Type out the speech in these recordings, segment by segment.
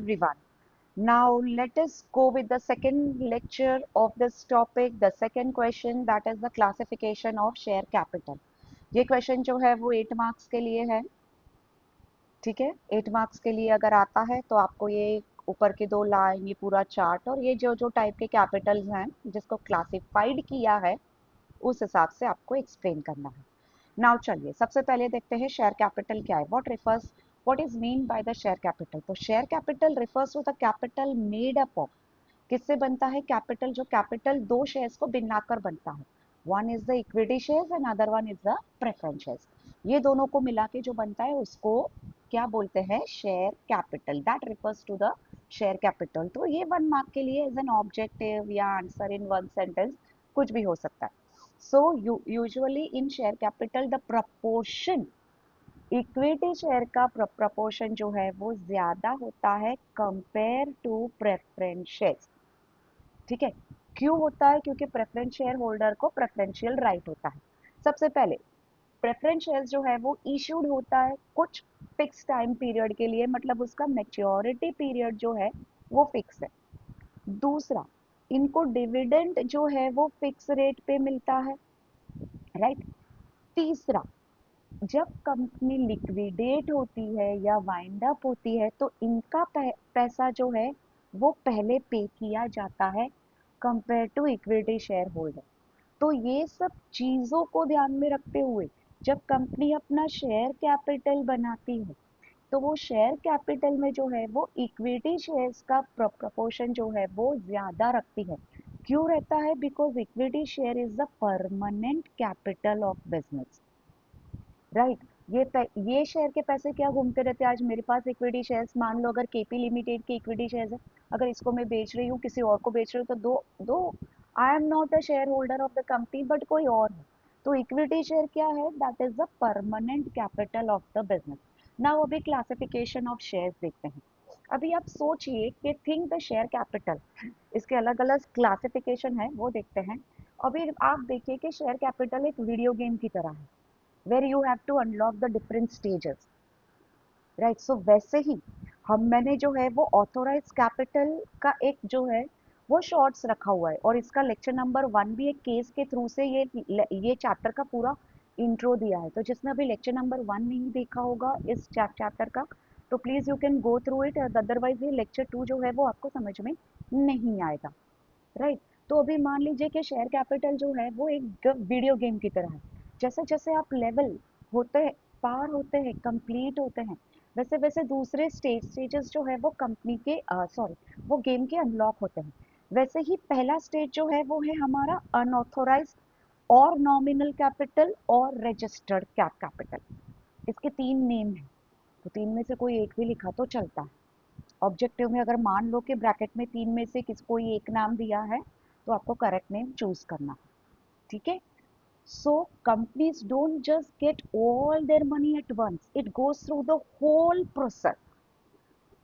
everyone. Now let us go with the second lecture of this topic, the second question, that is the classification of share capital. ये question जो है वो 8 marks के लिए है, ठीक है। 8 मार्क्स के लिए अगर आता है तो आपको ये ऊपर के 2 लाइन, ये पूरा चार्ट और ये जो जो टाइप के कैपिटल्स हैं जिसको क्लासिफाइड किया है उस हिसाब से आपको एक्सप्लेन करना है। नाउ चलिए सबसे पहले देखते हैं शेयर कैपिटल क्या है। What is mean by the share capital. तो share capital refers to the capital made up of, किससे बनता है कैपिटल, जो कैपिटल दो शेयर्स को मिलाकर बनता है। One is the equity shares and other one is the preference shares. ये दोनों को मिला के जो बनता है उसको क्या बोलते हैं, share capital. That refers to the share capital. तो ये 1 मार्क के लिए एज एन ऑब्जेक्टिव या आंसर इन 1 सेंटेंस कुछ भी हो सकता है। So usually in share capital the proportion, equity share का प्रपोर्शन जो है वो ज्यादा होता है कंपेयर टू प्रेफरेंस शेयर्स, ठीक है। क्यों होता है, क्योंकि प्रेफरेंस शेयर होल्डर को प्रेफरेंशियल राइट होता है। सबसे पहले प्रेफरेंस शेयर जो है वो इशूड होता है कुछ फिक्स टाइम पीरियड के लिए, मतलब उसका मैच्योरिटी पीरियड जो है वो फिक्स है। दूसरा, इनको डिविडेंड जो है वो फिक्स रेट पे मिलता है, राइट। तीसरा, जब कंपनी लिक्विडेट होती है या वाइंड अप होती है तो इनका पैसा जो है वो पहले पे किया जाता है compare to equity share holder. तो ये सब चीजों को ध्यान में रखते हुए जब कंपनी अपना शेयर कैपिटल बनाती है तो वो शेयर कैपिटल में जो है वो इक्विटी शेयर्स का प्रपोर्शन जो है वो ज्यादा रखती है। क्यों रहता है, because equity share is the permanent capital of business, right. ये शेयर के पैसे क्या घूमते रहते हैं। आज मेरे पास इक्विटी शेयर्स, मान लो अगर केपी लिमिटेड के इक्विटी शेयर्स है, अगर इसको मैं बेच रही हूँ किसी और को बेच रही हूँ तो दो दो I am not a share holder of the company but कोई और है, तो इक्विटी शेयर क्या है, that is the permanent capital of the business. Now अभी क्लासिफिकेशन ऑफ शेयर्स देखते हैं। अभी आप सोचिए कि थिंक द शेयर कैपिटल, इसके अलग अलग क्लासिफिकेशन है वो देखते हैं। अभी आप देखिए कि शेयर कैपिटल एक वीडियो गेम की तरह है, where you have to unlock the different stages, right। so वैसे ही मैंने जो है वो ऑथोराइज कैपिटल का एक जो है वो शॉर्ट्स रखा हुआ है और इसका लेक्चर नंबर 1 भी एक केस के थ्रू से ये चैप्टर का पूरा इंट्रो दिया है। तो जिसने अभी लेक्चर नंबर 1 नहीं देखा होगा इस चैप्टर का तो please you can go through it, otherwise ये लेक्चर 2 जो है वो आपको समझ में नहीं आएगा, राइट। तो अभी मान लीजिए कि शेयर कैपिटल जो है वो एक वीडियो गेम की तरह है। जैसे जैसे आप लेवल होते हैं, पार होते हैं, कंप्लीट होते हैं, वैसे वैसे दूसरे स्टेजेस जो है वो कंपनी के सॉरी वो गेम के अनलॉक होते हैं। वैसे ही पहला स्टेज जो है वो है हमारा अनऑथोराइज और नॉमिनल कैपिटल और रजिस्टर्ड कैपिटल। इसके 3 नेम हैं, तो 3 में से कोई एक भी लिखा तो चलता है। ऑब्जेक्टिव में अगर मान लो कि ब्रैकेट में 3 में से किसी कोई एक नाम दिया है तो आपको करेक्ट नेम चूज करना, ठीक है। So companies don't just get all their money at once, it goes through the whole process.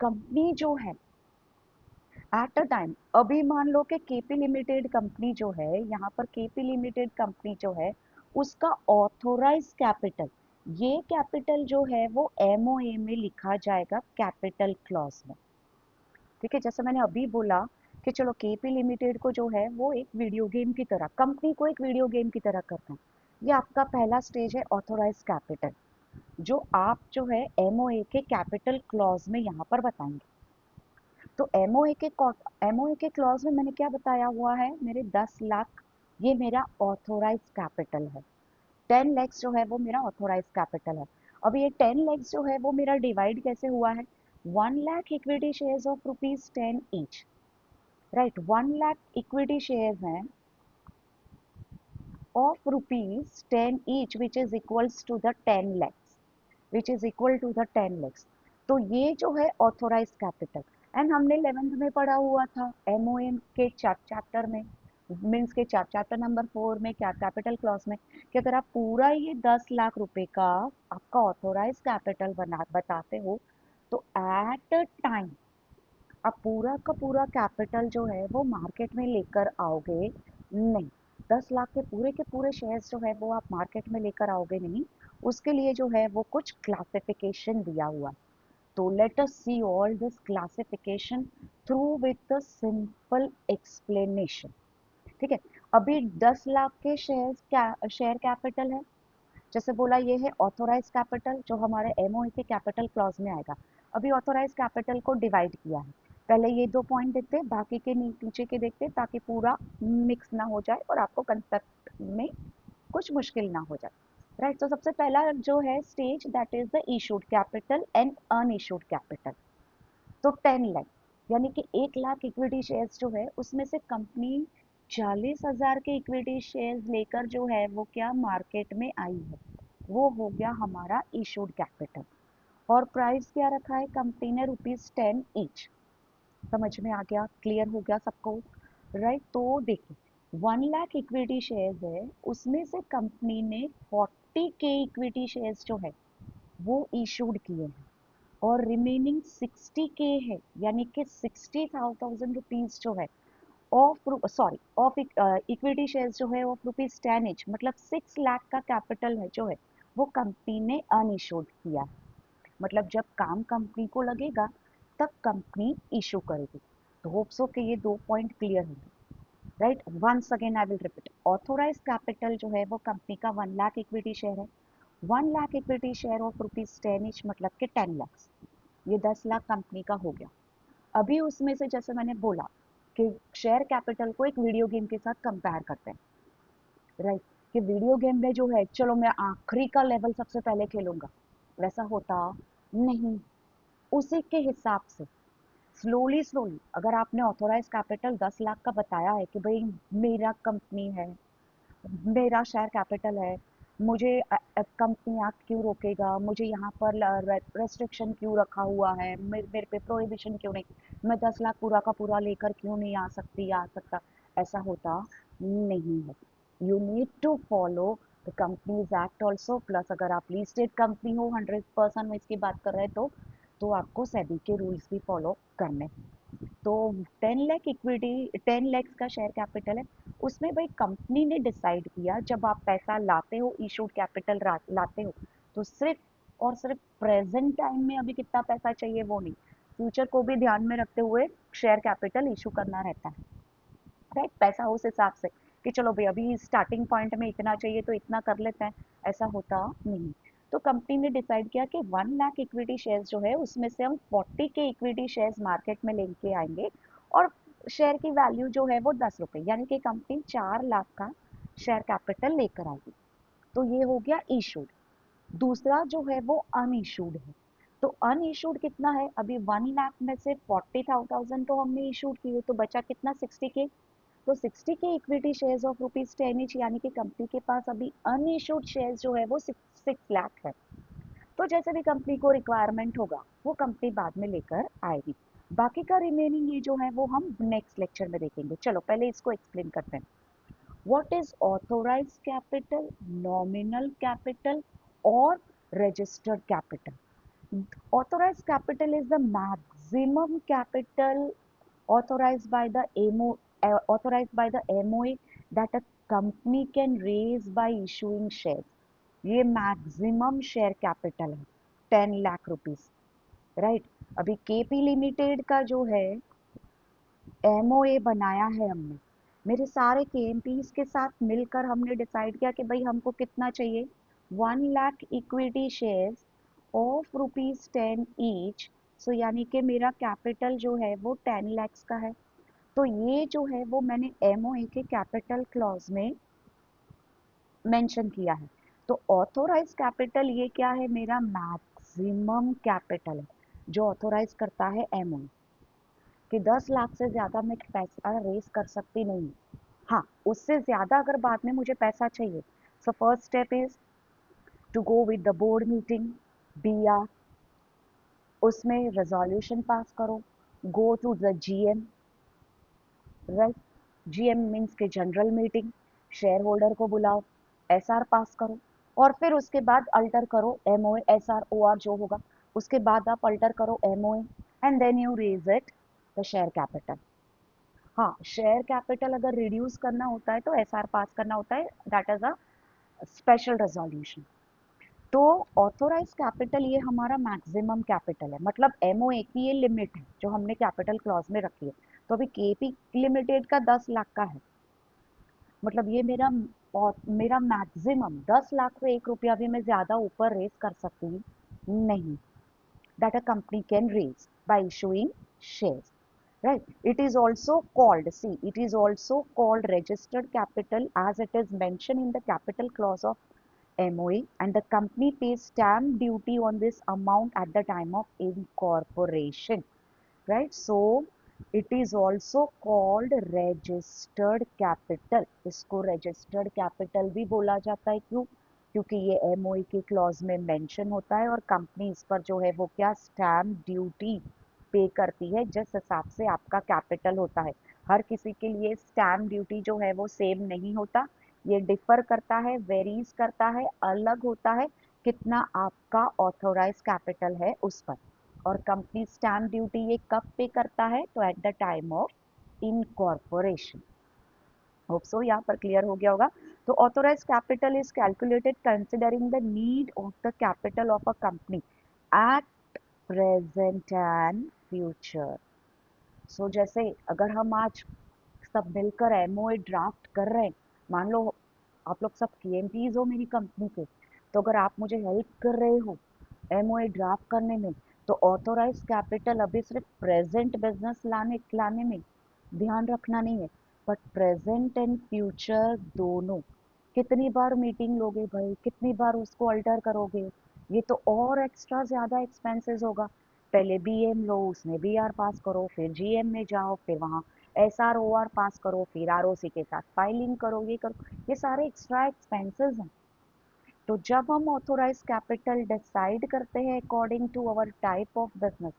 Company जो है एट अ टाइम, अभी मान लो कि केपी लिमिटेड कंपनी जो है, यहाँ पर केपी लिमिटेड कंपनी जो है उसका ऑथोराइज कैपिटल, ये कैपिटल जो है वो एमओए में लिखा जाएगा कैपिटल क्लॉज में, ठीक है। जैसे मैंने अभी बोला कि चलो केपी लिमिटेड को जो है वो एक वीडियो गेम की तरह, कंपनी को एक वीडियो गेम की तरह करते हैं। ये आपका पहला स्टेज है ऑथोराइज कैपिटल, जो आप जो है एमओए के कैपिटल क्लॉज में यहाँ पर बताएंगे। तो एमओए के क्लॉज में मैंने क्या बताया हुआ है, मेरे 10 लाख ये मेरा ऑथोराइज कैपिटल है। 10 लैक्स जो है वो मेरा ऑथोराइज कैपिटल है। अब ये 10 लैक्स जो है वो मेरा डिवाइड कैसे हुआ है, 1 lakh equity shares of ₹10 each, right. 1 lakh equity shares हैं of ₹10 each which is equals to the 10 lakhs, which is equal to the 10 lakhs. तो ये जो है ऑथोराइज कैपिटल। एंड हमने 11th में पढ़ा हुआ था एमओएम के चैप्टर में, मीन्स के चैप्टर नंबर 4 में क्या कैपिटल क्लॉज में, कि अगर आप पूरा ये 10 लाख रुपए का आपका ऑथोराइज कैपिटल बना बताते हो तो एट अ टाइम आप पूरा का पूरा कैपिटल जो है वो मार्केट में लेकर आओगे नहीं। 10 लाख के पूरे शेयर्स जो है वो आप मार्केट में लेकर आओगे नहीं, उसके लिए जो है वो कुछ क्लासिफिकेशन दिया हुआ है। तो let us see all this classification through with the simple explanation. ठीक है, अभी 10 लाख के शेयर कैपिटल है, जैसे बोला ये है ऑथोराइज कैपिटल जो हमारे एमओए के कैपिटल क्लॉज में आएगा। अभी ऑथोराइज कैपिटल को डिवाइड किया है, पहले ये 2 पॉइंट देखते हैं, बाकी के नीचे के देखते हैं, ताकि पूरा मिक्स ना हो जाए और आपको कंसेप्ट में कुछ मुश्किल ना हो जाए। राइट, तो सबसे पहला जो है stage that is the issued capital and unissued capital. तो 10 लाख यानी कि 1 लाख इक्विटी शेयर्स जो है उसमें से कंपनी 40,000 के इक्विटी शेयर्स लेकर जो है वो क्या मार्केट में आई है, वो हो गया हमारा इशूड कैपिटल। और प्राइस क्या रखा है कंपनी ने, ₹10 ईच। समझ में आ गया, क्लियर हो गया सबको? राइट, तो देखिए 1 लाख इक्विटी शेयर्स है, उसमें से कंपनी ने 40 के इक्विटी शेयर्स जो है वो इशूड किए हैं, और रिमेनिंग 60 के है, यानी कि 60,000 रुपीज जो है ऑफ इक्विटी शेयर्स जो है ऑफ ₹10 ईच, मतलब 6 लाख का कैपिटल है जो है वो कंपनी ने अनइशूड किया है। मतलब जब काम कंपनी को लगेगा तब कंपनी इशू करेगी। तो होप सो कि ये 2 पॉइंट क्लियर होंगे। Right, once again I will repeat, authorise capital जो है वो कंपनी का 1 लाख इक्विटी शेयर है। 1 lakh equity share of ₹10 each मतलब कि 10 लाख, ये 10 लाख कंपनी का हो गया। अभी उसमें से जैसे मैंने बोला कि शेयर कैपिटल को एक वीडियो गेम के साथ कंपेयर करते हैं। राइट, कि वीडियो गेम में जो है चलो मैं आखिरी का लेवल सबसे पहले खेलूंगा, वैसा होता नहीं। उसी के हिसाब से स्लोली स्लोली, अगर आपने ऑथोराइज कैपिटल 10 लाख का बताया है कि भाई मेरा कंपनी है, मेरा शेयर कैपिटल है, मुझे कंपनी एक्ट क्यों रोकेगा, मुझे यहाँ पर रेस्ट्रिक्शन क्यों रखा हुआ है, मेरे पे प्रोहिबिशन क्यों नहीं, मैं 10 लाख पूरा का पूरा लेकर क्यों नहीं आ सकती या आ सकता, ऐसा होता नहीं है। You need to follow the companies act also, plus अगर आप लिस्टेड कंपनी हो 100% में इसकी बात कर रहे हैं तो आपको सेबी के रूल्स भी फॉलो करने हैं। तो 10 लाख इक्विटी, 10 लाख का शेयर कैपिटल है, उसमें भाई कंपनी ने डिसाइड किया जब आप पैसा लाते हो इशूड कैपिटल लाते हो, तो सिर्फ और सिर्फ प्रेजेंट टाइम में अभी कितना पैसा चाहिए वो नहीं, फ्यूचर को भी ध्यान में रखते हुए शेयर कैपिटल इशू करना रहता है। राइट, पैसा उस हिसाब से कि चलो भाई अभी स्टार्टिंग पॉइंट में इतना चाहिए तो इतना कर लेते हैं, ऐसा होता नहीं। तो कंपनी ने डिसाइड किया कि 1 लाख इक्विटी शेयर्स जो है उसमें से हम 40 के इक्विटी शेयर्स मार्केट में लेके आएंगे, और शेयर की वैल्यू जो है वो ₹10, यानी कि कंपनी 4 लाख का शेयर कैपिटल लेकर आएगी। तो ये हो गया इशूड। दूसरा जो है वो अनइशूड है। तो अनइशूड कितना है, अभी 1 लाख में से 40,000 तो हमने इशूड किए, तो बचा कितना, 60 के। तो 60 के इक्विटी शेयर्स ऑफ ₹10 ईच, यानी कि कंपनी के पास अभी अनइशूड शेयर्स जो है वो 6 लाख है। तो जैसे भी कंपनी को रिक्वायरमेंट होगा वो कंपनी बाद में लेकर आएगी। बाकी का रिमेनिंग ये जो है वो हम नेक्स्ट लेक्चर में देखेंगे। चलो पहले इसको एक्सप्लेन करते हैं। What is authorise capital, nominal capital और registered capital? Authorized capital is the maximum capital authorized by the MOA that a company can raise by issuing shares. ये मैक्सिमम शेयर कैपिटल है 10 लाख रुपीज। राइट, अभी KP limited का जो है MOA बनाया है हमने, मेरे सारे केएमपीज के साथ मिलकर हमने डिसाइड किया कि भाई हमको कितना चाहिए, 1 lakh equity shares of ₹10 each. So यानी कि मेरा कैपिटल जो है वो 10 lakhs का है। तो ये जो है वो मैंने एमओए के कैपिटल क्लॉज में मेंशन किया है। तो ऑथोराइज कैपिटल ये क्या है, मेरा मैक्सिमम कैपिटल है जो ऑथोराइज करता है एमओए, कि 10 लाख से ज़्यादा मैं पैसा रेस कर सकती नहीं। हाँ, उससे ज़्यादा अगर बाद में मुझे पैसा चाहिए, so first step is to go with the board meeting, BR, उसमें रेजोल्यूशन पास करो, go to the GM. Right, GM means के जनरल मीटिंग, शेयर होल्डर को बुलाओ, एसआर पास करो, और फिर उसके बाद अल्टर करो एमओए, एसआर ओआर जो होगा, उसके बाद आप अल्टर करो MOA, and then you raise it the share capital. हाँ, शेयर कैपिटल अगर रिड्यूस करना होता है तो एसआर पास करना होता है, that is a special resolution. तो ऑथोराइज कैपिटल ये हमारा मैक्सिमम कैपिटल है, मतलब एमओए की ये लिमिट है जो हमने कैपिटल क्लॉज में रखी है। तो अभी केपी लिमिटेड का 10 लाख का है, मतलब ये मेरा मैक्सिमम 10 लाख से 1 रुपया भी मैं ज्यादा ऊपर रेस कर सकती हूँ नहीं, that a company can raise by issuing shares, right? It is also called, see, it is also called registered capital as it is mentioned in the capital clause of MOE, and the company pays stamp duty on this amount at the time of incorporation, right? So it is also called registered capital. इसको registered capital भी बोला जाता है, क्यों? क्योंकि ये MoE के clause में मेंशन होता है और कंपनी इस पर जो है वो क्या स्टैम्प ड्यूटी पे करती है जिस हिसाब से आपका कैपिटल होता है। हर किसी के लिए स्टैम्प ड्यूटी जो है वो सेम नहीं होता, ये डिफर करता है, वेरीज करता है, अलग होता है कितना आपका ऑथोराइज कैपिटल है उस पर। और कंपनी स्टैम्प ड्यूटी ये कब पे करता है? तो at the time of incorporation. Hope so यहाँ पर क्लियर हो गया होगा। तो authorise capital is calculated considering the need of the capital of a company at present and future. So जैसे अगर हम आज सब मिलकर एमओए ड्राफ्ट कर रहे हैं, मान लो आप लोग सब केएमपीज हो मेरी कंपनी के, तो अगर आप मुझे हेल्प कर रहे हो एमओए ड्राफ्ट करने में, तो ऑथोराइज कैपिटल अभी सिर्फ प्रेजेंट बिजनेस लाने लाने में ध्यान रखना नहीं है, बट प्रेजेंट एंड फ्यूचर दोनों। कितनी बार मीटिंग लोगे भाई, कितनी बार उसको अल्टर करोगे, ये तो और एक्स्ट्रा ज्यादा एक्सपेंसेस होगा। पहले बीएम लो, उसमें बीआर पास करो, फिर जीएम में जाओ, फिर वहाँ एसआरओआर पास करो, फिर आरओसी के साथ फाइलिंग करो, ये करो, ये सारे एक्स्ट्रा एक्सपेंसेस हैं। तो जब हम ऑथोराइज कैपिटल डिसाइड करते हैं according to our type of business,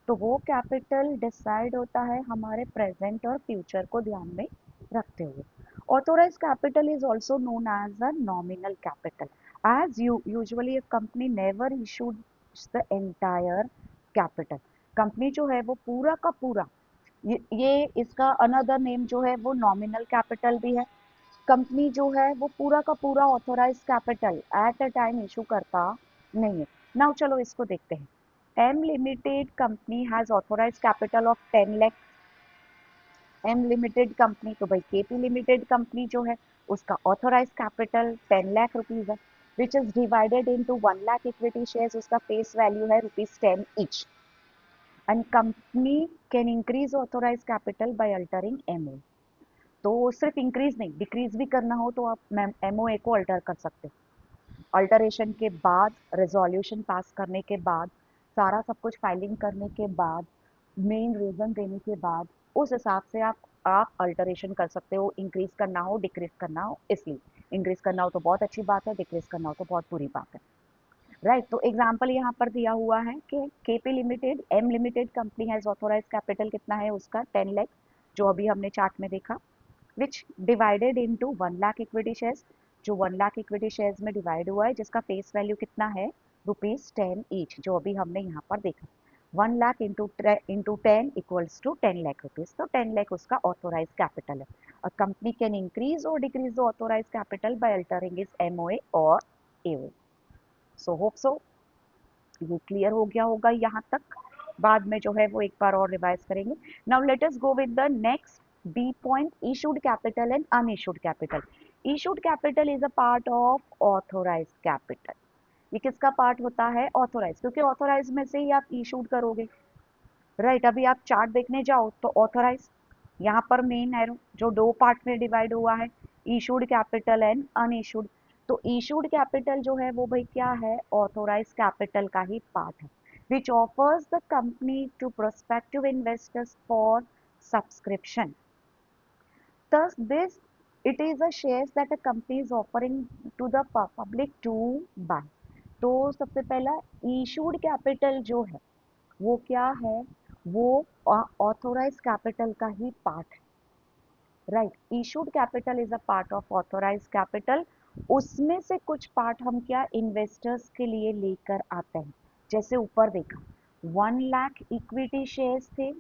तो वो कैपिटल डिसाइड होता है हमारे प्रेजेंट और फ्यूचर को ध्यान में रखते हुए। Authorise capital is also known as a nominal capital, as usually a company never issued the entire capital। Company जो है वो पूरा का पूरा, ये इसका अनदर नेम जो है वो नॉमिनल कैपिटल भी है। कंपनी जो है वो पूरा का पूरा authorise capital at a time issue करता नहीं है। नाउ चलो इसको देखते हैं। M limited company has authorise capital of 10 lakh. M limited company, तो भाई केपी लिमिटेड कंपनी जो है उसका ऑथोराइज कैपिटल 10 लाख रुपीज है, which is divided into 1 lakh equity shares. उसका फेस वैल्यू है rupees 10 each. And company can increase authorise capital by altering MO. तो सिर्फ इंक्रीज नहीं, डिक्रीज भी करना हो तो आप एमओए को अल्टर कर सकते हो। अल्टरेशन के बाद, रेजोल्यूशन पास करने के बाद, सारा सब कुछ फाइलिंग करने के बाद, मेन रीजन देने के बाद, उस हिसाब से आप अल्टरेशन कर सकते हो। इंक्रीज करना हो, डिक्रीज करना हो, इसलिए इंक्रीज करना हो तो बहुत अच्छी बात है, डिक्रीज करना हो तो बहुत बुरी बात है, राइट। तो एग्जाम्पल यहाँ पर दिया हुआ है कि KP limited, M limited company has authorise capital कितना है उसका 10 लाख, जो अभी हमने चार्ट में देखा, which divided into 1 lakh equity shares, जो 1 लाख इक्विटी शेयर्स में डिवाइड हुआ है, जिसका फेस वैल्यू कितना है रुपीज 10 ईच, जो अभी हमने यहाँ पर देखा। 1 lakh into 10 equals to 10 lakh rupees, तो 10 लाख उसका ऑथोराइज कैपिटल है। अ कंपनी कैन इंक्रीज और decrease the authorise capital by altering is MOA और एओए। सो होप सो ये क्लियर हो गया होगा यहाँ तक। बाद में जो है वो एक बार और रिवाइज करेंगे। Now let us go with the next B point, issued capital and unissued capital. Issued capital is a part of authorise capital. ये किसका पार्ट होता है? ऑथोराइज, क्योंकि ऑथोराइज में से ही आप इशूड करोगे, राइट। अभी आप चार्ट देखने जाओ तो ऑथोराइज, यहाँ पर मेन एरो जो दो पार्ट में डिवाइड हुआ है, इशूड कैपिटल एंड अनइशूड। तो इशूड कैपिटल जो है वो भाई क्या है? ऑथोराइज कैपिटल का ही पार्ट है, which offers the company to prospective investors for subscription. Thus, this it is a shares that a company is offering to the public to buy। तो सबसे पहला इशूड कैपिटल जो है वो क्या है? वो ऑथोराइज कैपिटल का ही पार्ट है, right. Issued capital is a part of authorise capital. उसमें से कुछ पार्ट हम क्या इन्वेस्टर्स के लिए लेकर आते हैं, जैसे ऊपर देखा 1 लाख इक्विटी शेयर्स थे,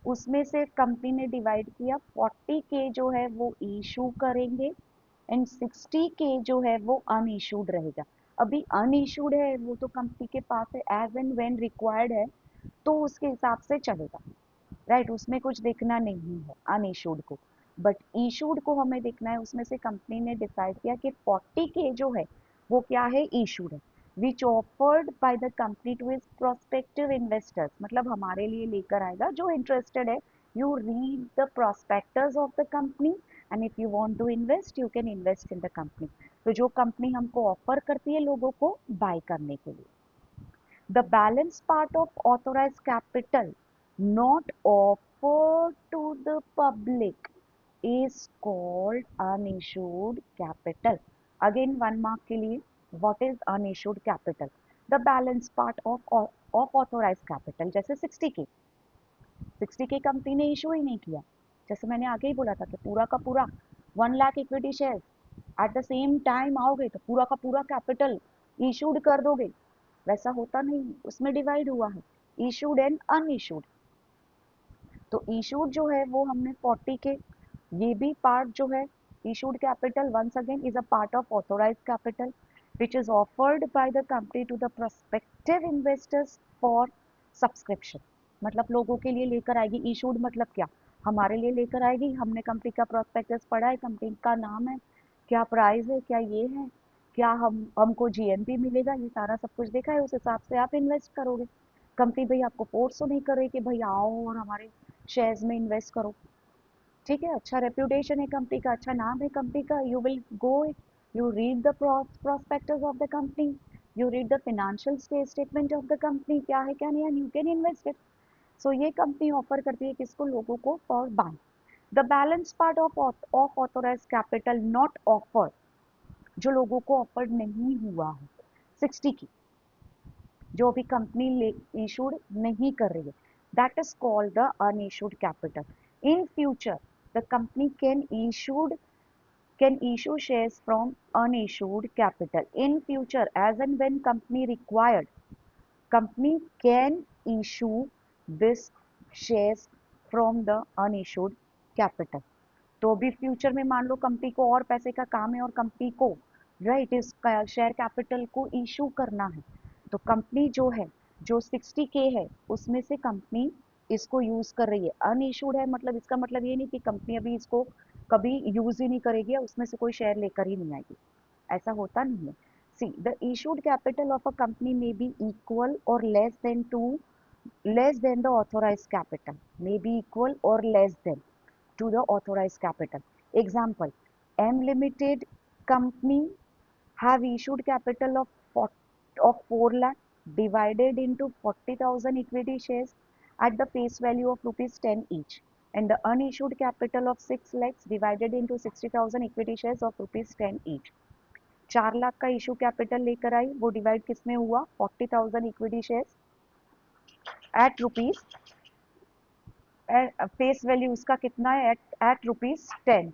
उसमें से कंपनी ने डिवाइड किया, 40 के जो है वो इशू करेंगे एंड 60 के जो है वो अनइशूड रहेगा। अभी अनइशूड है वो तो कंपनी के पास है, एज एंड व्हेन रिक्वायर्ड है तो उसके हिसाब से चलेगा, राइट। उसमें कुछ देखना नहीं है अनइशूड को। बट इशूड को हमें देखना है, उसमें से कंपनी ने डिसाइड किया कि 40K जो है वो क्या है, इशूड है, which offered by the company to is prospective investors, मतलब हमारे लिए लेकर आएगा जो इंटरेस्टेड है। You read the prospectus of the company and if you want to invest you can invest in the company. तो जो कंपनी हमको ऑफर करती है लोगों को बाय करने के लिए। The balance part of authorized capital not offered to the public is called unissued capital. Again, 1 mark के लिए, what is unissued capital? The balance part of authorized capital, जैसे 60K कंपनी ने इशू ही नहीं किया, जैसे मैंने आगे ही बोला था कि पूरा का पूरा 1 lakh equity share at the same time आओगे तो पूरा का पूरा कैपिटल इशूड कर दोगे, वैसा होता नहीं, उसमें डिवाइड हुआ है इशूड एंड अनइशूड। तो इशूड जो है वो हमने 40K, ये भी पार्ट जो है issued capital once again is a part of authorised capital which is offered by the company to the prospective investors for subscription. मतलब लोगों के लिए लेकर आएगी, इशूड मतलब क्या, हमारे लिए लेकर आएगी, हमने कंपनी का प्रोस्पेक्टस पढ़ा है, कंपनी का नाम है, क्या प्राइस है, क्या ये है, क्या हमको जीएमपी मिलेगा, ये सारा सब कुछ देखा है, उस हिसाब से आप इन्वेस्ट करोगे। कंपनी भाई आपको फोर्स तो नहीं कर रही कि भाई आओ और हमारे शेयर्स में इन्वेस्ट करो, ठीक है, अच्छा रेप्यूटेशन है कंपनी का, अच्छा नाम है कंपनी का, you will go it, you read the prospectus of the company, you read the financial statement of the company, क्या है क्या नहीं है, you can invest it. So ये कंपनी ऑफर करती है किसको, लोगों को for buy. The balance part of authorise capital not offer, जो लोगों को ऑफर नहीं हुआ है, 60 की जो अभी कंपनी इशूड नहीं कर रही है, that is called the unissued capital. In future the company can issue shares from unissued capital. In future, as and when company required, company can issue this shares from the unissued capital. तो अभी future में मान लो company को और पैसे का काम है और कंपनी को राइट इस शेयर कैपिटल को इशू करना है, तो कंपनी जो है जो 60K है उसमें से कंपनी इसको यूज कर रही है। अनइशूड है मतलब इसका मतलब ये नहीं कि कंपनी अभी इसको कभी यूज ही नहीं करेगी या उसमें से कोई शेयर लेकर ही नहीं आएगी, ऐसा होता नहीं है। See the issued capital of a company में बी इक्वल और less than the authorized capital, may be equal or less than to the authorized capital. Example, M Limited company have issued capital of 4 lakh divided into 40,000 equity shares at the face value of rupees 10 each, and the unissued capital of 6 lakhs divided into 60,000 equity shares of rupees 10 each. 4 lakh का issue capital लेकर आई, वो divide किसमें हुआ, 40,000 equity shares at rupees, face value उसका कितना है, eight rupees 10,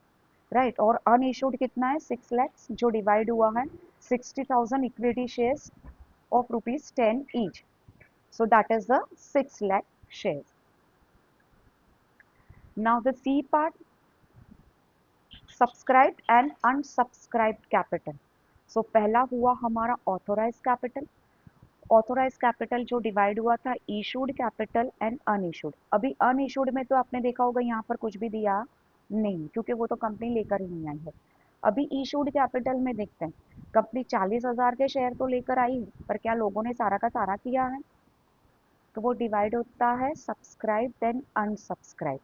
right. और unissued कितना है, 6 lakhs जो डिवाइड हुआ है 60,000 equity shares of rupees 10 each, so that is the 6 lakh shares. Now the C part, subscribed and unsubscribed capital. So पहला हुआ हमारा authorized capital, ऑथोराइज कैपिटल जो डिवाइड हुआ था इशूड कैपिटल एंड अनइशूड। अभी अनइशूड में तो आपने देखा होगा यहाँ पर कुछ भी दिया नहीं, क्योंकि वो तो कंपनी लेकर ही नहीं आई है। अभी इशूड कैपिटल में देखते हैं, कंपनी 40,000 के शेयर तो लेकर आई है, पर क्या लोगों ने सारा का सारा किया है, तो वो डिवाइड होता है सब्सक्राइब देन अनसब्सक्राइब।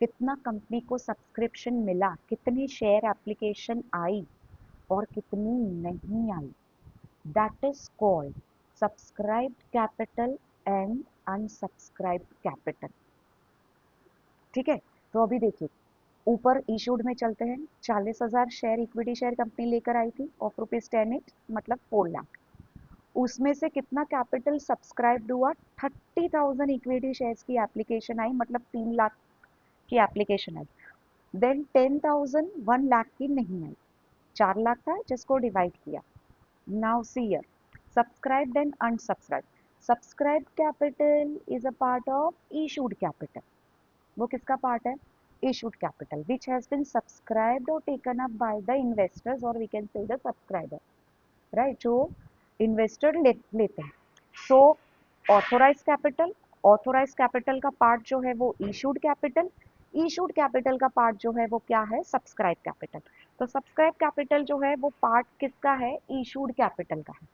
कितना कंपनी को सब्सक्रिप्शन मिला, कितनी शेयर एप्लीकेशन आई और कितनी नहीं आई, that is called subscribed capital and unsubscribed capital। ठीक है, तो अभी देखिए ऊपर इशूड में चलते हैं, 40,000 शेयर इक्विटी शेयर कंपनी लेकर आई थी ऑफ रुपीज 10 इच मतलब 4 लाख, उसमें से कितना कैपिटल सब्सक्राइब्ड हुआ, 30,000 इक्विटी शेयर्स की एप्लीकेशन आई, मतलब 3 लाख की एप्लीकेशन आई, देन 10,000 1 लाख की नहीं आई, 4 लाख था जिसको डिवाइड किया। Now see here, subscribed and unsubscribed. Subscribed capital is a part of issued capital. वो किसका पार्ट है, issued capital, which has been subscribed or taken up by the investors or we can say the subscriber, right? जो investor लेते हैं। सो authorise capital का part जो है वो इशूड कैपिटल का पार्ट जो है वो क्या है, सब्सक्राइब कैपिटल। तो सब्सक्राइब कैपिटल जो है वो पार्ट किसका है, इशूड कैपिटल का है।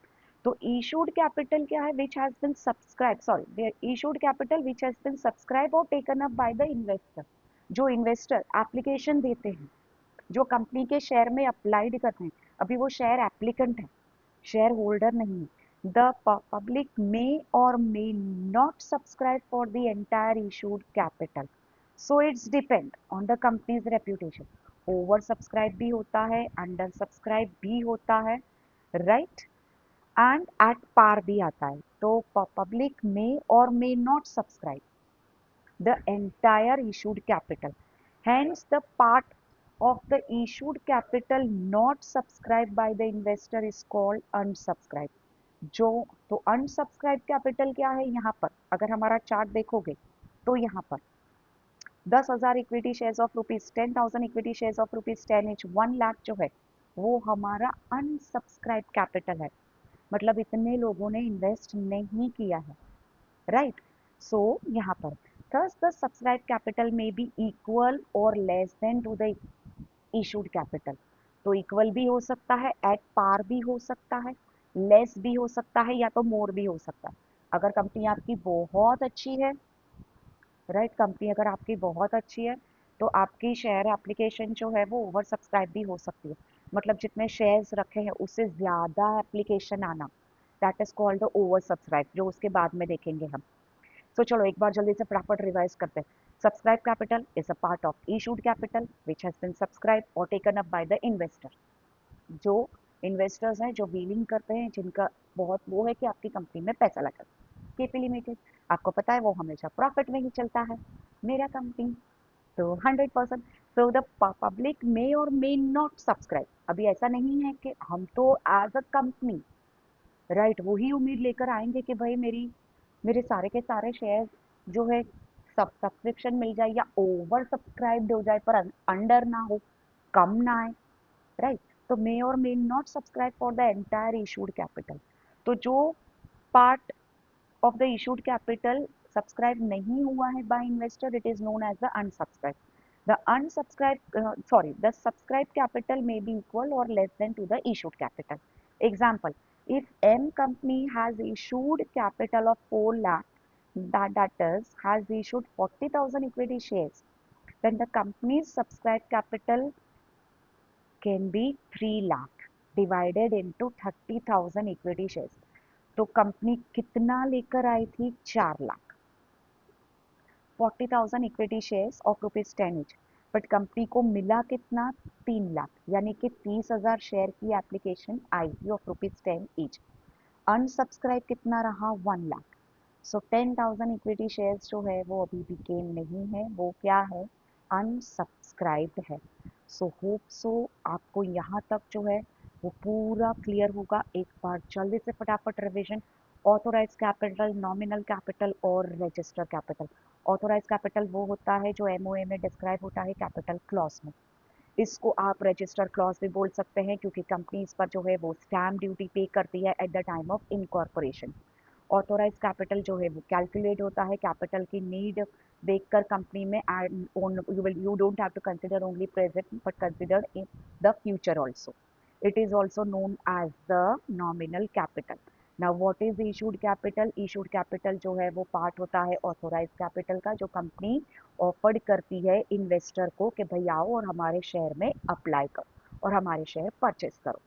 तो इशूड कैपिटल क्या है, which has been subscribe sorry issued capital which has been subscribe और taken up by the investor. जो इन्वेस्टर एप्लीकेशन देते हैं, जो कंपनी के शेयर में अप्लाइड करते हैं, अभी वो शेयर एप्लीकेंट है, शेयर होल्डर नहीं है। The public may or may not subscribe for the entire issued capital, so it's depend on the companies reputation. Over subscribe भी होता है, अंडर सब्सक्राइब भी होता है, राइट, एंड एट पार भी आता है। तो public may or may not subscribe the entire issued capital. Hence, the part of the issued capital not subscribed by the investor is called unsubscribed. जो तो unsubscribe capital क्या है, यहाँ पर अगर हमारा चार्ट देखोगे तो यहाँ पर 10,000 equity shares of rupees 10,000 equity shares of rupees 10 etch 1 lakh जो है वो हमारा अनसब्सक्राइब कैपिटल है, मतलब इतने लोगों ने इन्वेस्ट नहीं किया है, राइट। सो यहाँ पर thus the subscribed capital may be equal or less than to the issued capital। तो इक्वल भी हो सकता है, एट पार भी हो सकता है, लेस भी हो सकता है, या तो मोर भी हो सकता है। अगर कंपनी आपकी बहुत अच्छी है, राइट, कंपनी अगर आपकी बहुत अच्छी है तो आपकी शेयर एप्लीकेशन जो है वो ओवर सब्सक्राइब भी हो सकती है, मतलब जितने शेयर्स रखे हैं उससे ज़्यादा एप्लीकेशन आना, that is called the over subscribe, जो उसके बाद में देखेंगे हम। तो चलो एक बार जल्दी से फटाफट रिवाइज करते हैं। Subscribe capital is a part of issued capital which has been subscribe और taken up by the investor. जो इन्वेस्टर्स हैं, जो व्हीलिंग करते हैं, जिनका बहुत वो है कि आपकी कंपनी में पैसा लगा। केपी लिमिटेड आपको पता है वो हमेशा प्रॉफिट में ही चलता है, मेरा कंपनी तो 100%। So the public may or may not subscribe. अभी ऐसा नहीं है कि हम तो एज अ कंपनी, राइट, वही उम्मीद लेकर आएंगे कि भाई मेरे सारे के सारे शेयर जो है सब सब्सक्रिप्शन मिल जाए या ओवर सब्सक्राइब्ड हो जाए, पर अंडर ना हो, कम ना आए, राइट। तो may or may not subscribe for the entire issued capital. तो जो part of the issued capital subscribe नहीं हुआ है by investor, it is known as the unsubscribe. The unsubscribe sorry the subscribe capital may be equal or less than to the issued capital. Example, if M company has issued capital of 4 lakh, that is has issued 40,000 equity shares, then the company's subscribed capital can be 3 lakh divided into 30,000 equity shares। तो company कितना लेकर आई थी, 4 lakh, 40,000 equity shares of rupees 10 etch, but company को मिला कितना, 3 लाख, यानी कि 30,000 share की एप्लीकेशन आई थी ऑफ रुपीज 10 ईच। अनसब्सक्राइब कितना रहा, 1 लाख। सो 10,000 इक्विटी शेयर्स जो है वो अभी भी गेन नहीं है, वो क्या है, अनसब्सक्राइब्ड है। सो होप सो आपको यहाँ तक जो है वो पूरा क्लियर होगा। एक बार जल्दी से फटाफट revision. Authorise capital, nominal capital और रजिस्टर कैपिटल। ऑथोराइज कैपिटल वो होता है जो एमओए में डिस्क्राइब होता है कैपिटल क्लॉज में। इसको आप रजिस्टर क्लॉज भी बोल सकते हैं क्योंकि कंपनी इस पर जो है वो स्टैम्प ड्यूटी पे करती है at the time of incorporation. Authorise capital जो है वो कैलकुलेट होता है कैपिटल की नीड देखकर कंपनी में, you don't have to consider only present but consider in the future also. It is also known as the nominal capital. Now what is issued capital, issued capital जो है वो part होता है authorise capital का, जो company offered करती है investor को कि भाई आओ और हमारे शेयर में अप्लाई करो और हमारे शेयर परचेस करो।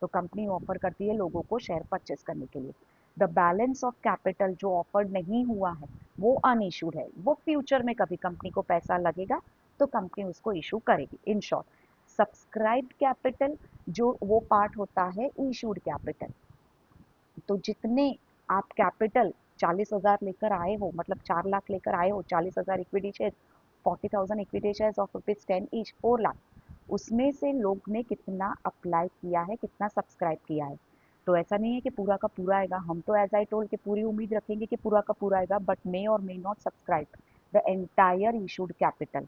तो कंपनी ऑफर करती है लोगों को शेयर परचेस करने के लिए। द बैलेंस ऑफ कैपिटल जो ऑफर्ड नहीं हुआ है वो अनइशूड है, वो फ्यूचर में कभी कंपनी को पैसा लगेगा तो कंपनी उसको इशू करेगी। इन शॉर्ट, सब्सक्राइब्ड कैपिटल जो वो पार्ट होता है इशूड कैपिटल। तो जितने आप कैपिटल 40,000 लेकर आए हो, मतलब 4 लाख लेकर आए हो, 40,000 equity share, 40,000 equity share of rupees 10 each, 4 lakh, उसमें से लोग ने कितना अप्लाई किया है, कितना सब्सक्राइब किया है। तो ऐसा नहीं है कि पूरा का पूरा आएगा, हम तो एज आई टोल्ड कि पूरी उम्मीद रखेंगे कि पूरा का पूरा आएगा, but may or may not subscribe the entire issued capital.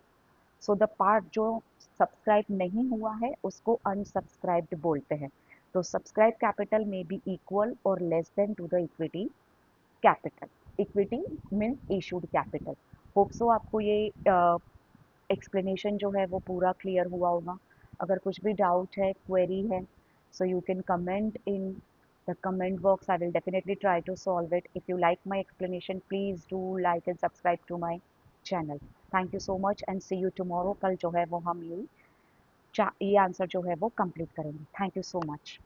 So the part जो सब्सक्राइब नहीं हुआ है उसको अनसब्सक्राइब्ड बोलते हैं। तो subscribe capital may be equal or less than to the equity capital. Equity means issued capital. Hope so आपको ये एक्सप्लेनेशन जो है वो पूरा क्लियर हुआ होगा. अगर कुछ भी डाउट है, क्वेरी है, so you can comment in the comment box. I will definitely try to solve it. If you like my explanation please do like and subscribe to my channel. Thank you so much and see you tomorrow. कल जो है वो हम ये answer जो है वो complete करेंगे. Thank you so much.